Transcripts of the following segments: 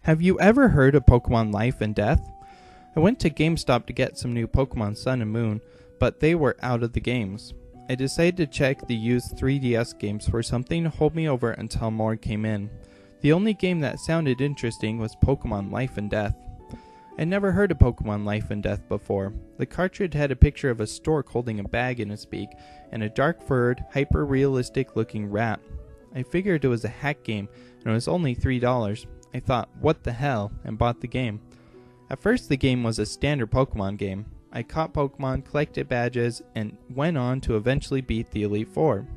Have you ever heard of Pokemon Life and Death? I went to Gamestop to get some new Pokemon Sun and Moon, but they were out of the games. I decided to check the used 3DS games for something to hold me over until more came in. The only game that sounded interesting was Pokemon Life and Death. I'd never heard of Pokemon Life and Death before. The cartridge had a picture of a stork holding a bag in its beak and a dark-furred, hyper-realistic looking rat. I figured it was a hack game and it was only $3. I thought, what the hell, and bought the game. At first the game was a standard Pokemon game. I caught Pokemon, collected badges, and went on to eventually beat the Elite Four.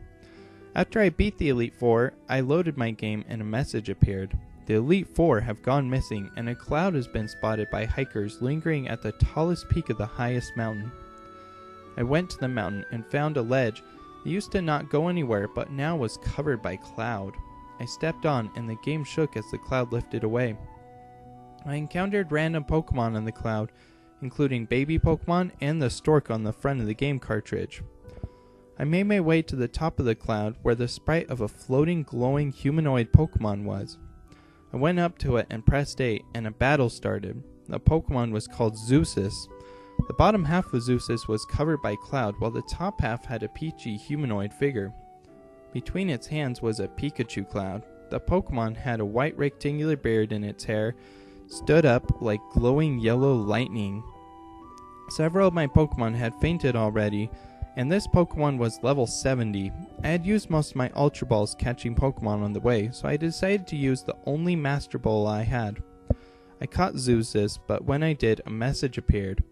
After I beat the Elite Four, I loaded my game and a message appeared. The Elite Four have gone missing and a cloud has been spotted by hikers lingering at the tallest peak of the highest mountain. I went to the mountain and found a ledge that used to not go anywhere but now was covered by cloud. I stepped on and the game shook as the cloud lifted away. I encountered random Pokemon on the cloud, including baby Pokemon and the stork on the front of the game cartridge. I made my way to the top of the cloud where the sprite of a floating glowing humanoid Pokemon was. I went up to it and pressed A and a battle started. The Pokemon was called Zeusis. The bottom half of Zeusis was covered by cloud while the top half had a peachy humanoid figure. Between its hands was a Pikachu cloud. The Pokemon had a white rectangular beard in its hair, stood up like glowing yellow lightning. Several of my Pokemon had fainted already, and this Pokemon was level 70. I had used most of my Ultra Balls catching Pokemon on the way, so I decided to use the only Master Ball I had. I caught Zeusis, but when I did, a message appeared.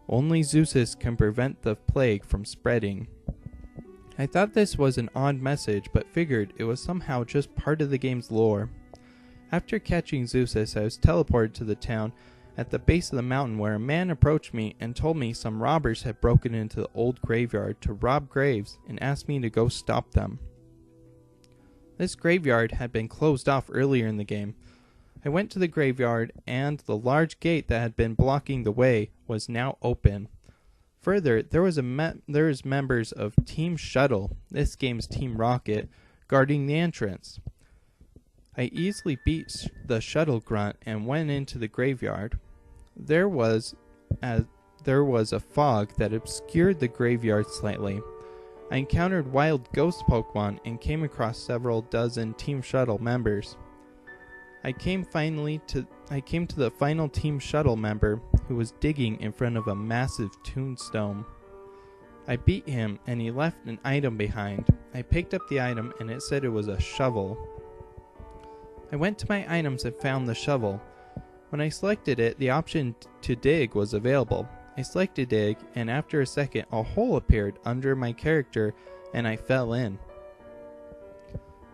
Only Zeusis can prevent the plague from spreading. I thought this was an odd message, but figured it was somehow just part of the game's lore. After catching Zeusis, I was teleported to the town at the base of the mountain where a man approached me and told me some robbers had broken into the old graveyard to rob graves and asked me to go stop them. This graveyard had been closed off earlier in the game. I went to the graveyard and the large gate that had been blocking the way was now open. Further, there was members of Team Shuttle, this game's Team Rocket, guarding the entrance. I easily beat the shuttle grunt and went into the graveyard. There was a fog that obscured the graveyard slightly. I encountered wild ghost Pokemon and came across several dozen Team Shuttle members. I came to the final Team Shuttle member who was digging in front of a massive tombstone. I beat him and he left an item behind. I picked up the item and it said it was a shovel. I went to my items and found the shovel. When I selected it, the option to dig was available. I selected dig and after a second a hole appeared under my character and I fell in.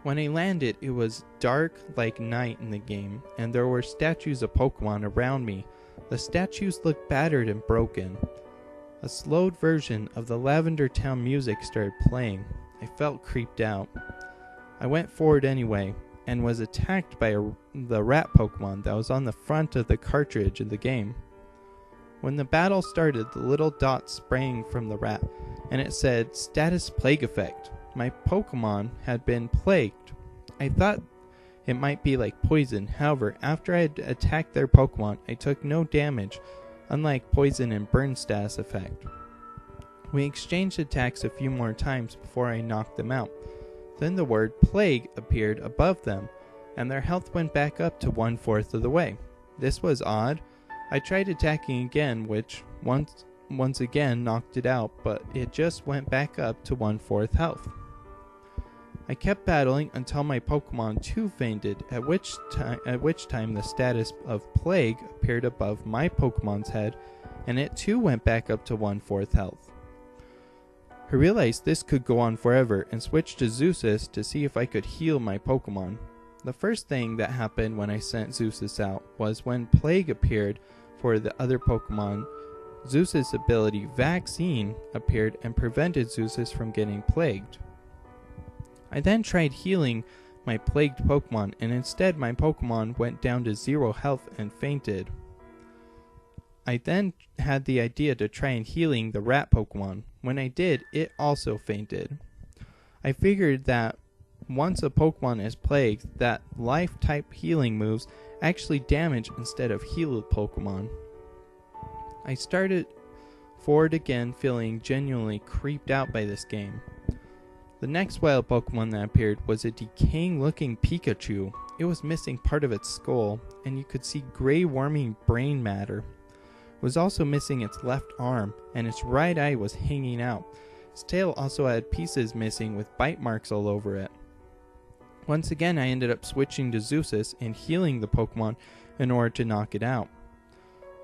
When I landed, it was dark like night in the game, and there were statues of Pokemon around me. The statues looked battered and broken. A slowed version of the Lavender Town music started playing. I felt creeped out. I went forward anyway, and was attacked by the rat Pokemon that was on the front of the cartridge of the game. When the battle started, the little dot sprang from the rat, and it said, Status Plague Effect. My Pokemon had been plagued. I thought it might be like poison. However, after I had attacked their Pokemon, I took no damage, unlike poison and burn status effect. We exchanged attacks a few more times before I knocked them out. Then the word plague appeared above them, and their health went back up to 1/4 of the way. This was odd. I tried attacking again, which once again knocked it out, but it just went back up to 1/4 health. I kept battling until my Pokemon too fainted, at which time the status of plague appeared above my Pokemon's head, and it too went back up to 1/4 health. I realized this could go on forever and switched to Zeusis to see if I could heal my Pokemon. The first thing that happened when I sent Zeusis out was when plague appeared for the other Pokemon. Zeus's ability Vaccine appeared and prevented Zeusis from getting plagued. I then tried healing my plagued Pokemon, and instead my Pokemon went down to 0 health and fainted. I then had the idea to try and healing the rat Pokemon. When I did, it also fainted. I figured that once a Pokemon is plagued, that life type healing moves I actually damage instead of heal Pokemon. I started forward again, feeling genuinely creeped out by this game. The next wild Pokemon that appeared was a decaying looking Pikachu. It was missing part of its skull, and you could see gray warming brain matter. It was also missing its left arm, and its right eye was hanging out. Its tail also had pieces missing with bite marks all over it. Once again, I ended up switching to Zeusis and healing the Pokemon in order to knock it out.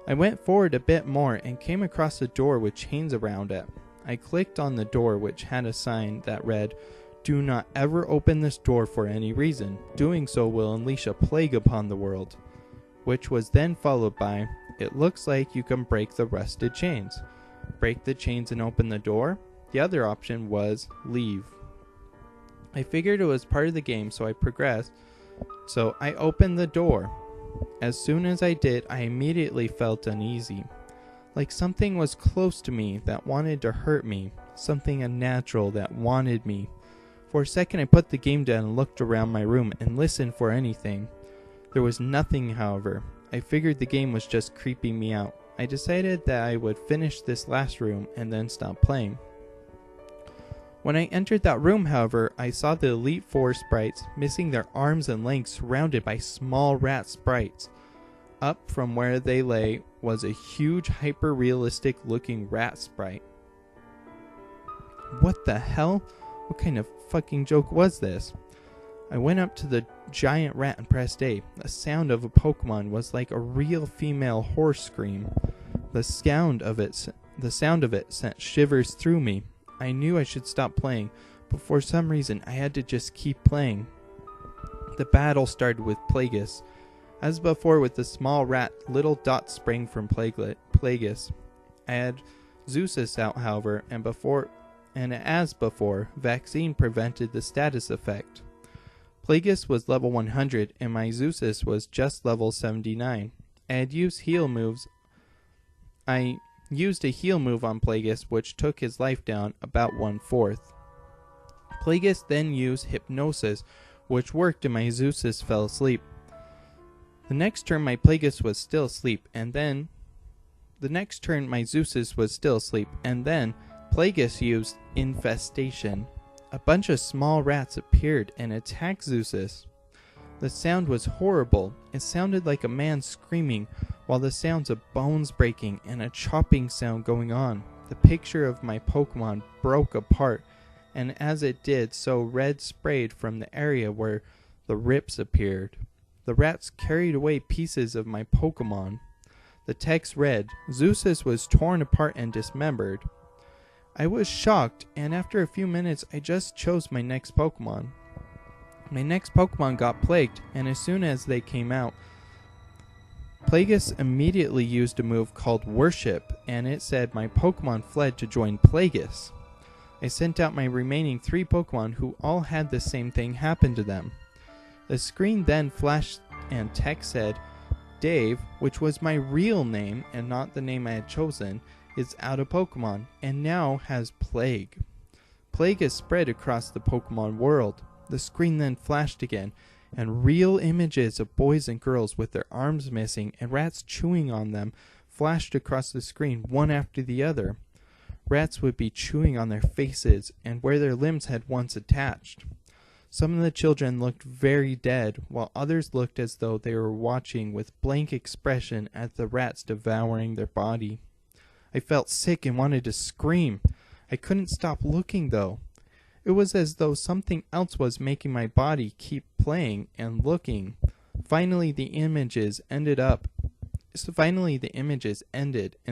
I went forward a bit more and came across a door with chains around it. I clicked on the door, which had a sign that read, "Do not ever open this door for any reason. Doing so will unleash a plague upon the world," which was then followed by, "It looks like you can break the rusted chains. Break the chains and open the door." The other option was leave. I figured it was part of the game, so I progressed. So I opened the door. As soon as I did, I immediately felt uneasy. Like something was close to me that wanted to hurt me. Something unnatural that wanted me. For a second I put the game down and looked around my room and listened for anything. There was nothing, however. I figured the game was just creeping me out. I decided that I would finish this last room and then stop playing. When I entered that room, however, I saw the Elite Four sprites missing their arms and legs, surrounded by small rat sprites. Up from where they lay was a huge hyper-realistic looking rat sprite. What the hell? What kind of fucking joke was this? I went up to the giant rat and pressed A. The sound of a Pokemon was like a real female horse scream. The sound of it sent shivers through me. I knew I should stop playing, but for some reason I had to just keep playing. The battle started with Plagueis. As before with the small rat, little dots sprang from Plagueis. I had Zeusis out, however, and as before, Vaccine prevented the status effect. Plagueis was level 100 and my Zeusis was just level 79. I used a heal move on Plagueis, which took his life down about 1/4. Plagueis then used Hypnosis, which worked and my Zeusis fell asleep. The next turn my Plagueis was still asleep, and then Plagueis used Infestation. A bunch of small rats appeared and attacked Zeusis. The sound was horrible. It sounded like a man screaming, while the sounds of bones breaking and a chopping sound going on. The picture of my Pokemon broke apart, and as it did so, red sprayed from the area where the rips appeared. The rats carried away pieces of my Pokemon. The text read, "Zeusis was torn apart and dismembered." I was shocked, and after a few minutes I just chose my next Pokemon. My next Pokemon got plagued, and as soon as they came out, Plagueis immediately used a move called Worship, and it said my Pokemon fled to join Plagueis. I sent out my remaining 3 Pokemon who all had the same thing happen to them. The screen then flashed and text said, "Dave," which was my real name and not the name I had chosen, "is out of Pokemon and now has Plague." Plague is spread across the Pokemon world. The screen then flashed again, and real images of boys and girls with their arms missing and rats chewing on them flashed across the screen one after the other. Rats would be chewing on their faces and where their limbs had once attached. Some of the children looked very dead, while others looked as though they were watching with blank expression at the rats devouring their body. I felt sick and wanted to scream. I couldn't stop looking though. It was as though something else was making my body keep playing and looking. Finally the images ended and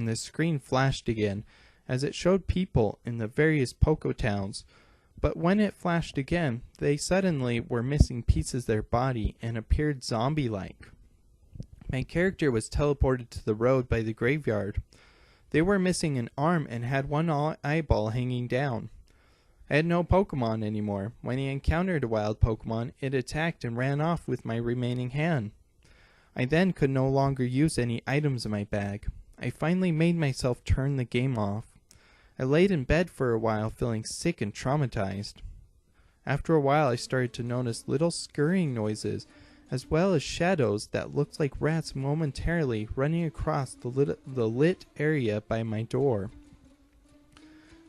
the screen flashed again as it showed people in the various Poke Towns. But when it flashed again, they suddenly were missing pieces of their body and appeared zombie-like. My character was teleported to the road by the graveyard. They were missing an arm and had one eyeball hanging down. I had no Pokemon anymore. When I encountered a wild Pokemon, it attacked and ran off with my remaining hand. I then could no longer use any items in my bag. I finally made myself turn the game off. I laid in bed for a while feeling sick and traumatized. After a while I started to notice little scurrying noises as well as shadows that looked like rats momentarily running across the lit area by my door.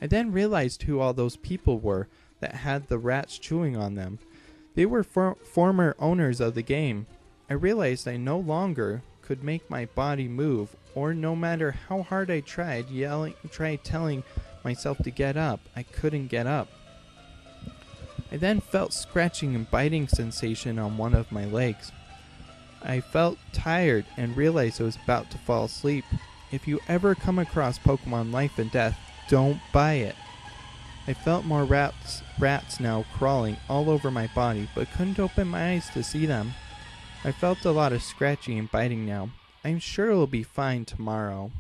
I then realized who all those people were that had the rats chewing on them. They were former owners of the game. I realized I no longer could make my body move, or no matter how hard I tried telling myself to get up, I couldn't get up. I then felt scratching and biting sensation on one of my legs. I felt tired and realized I was about to fall asleep. If you ever come across Pokemon Life and Death, don't buy it. I felt more rats now crawling all over my body, but couldn't open my eyes to see them. I felt a lot of scratching and biting now. I'm sure it'll be fine tomorrow.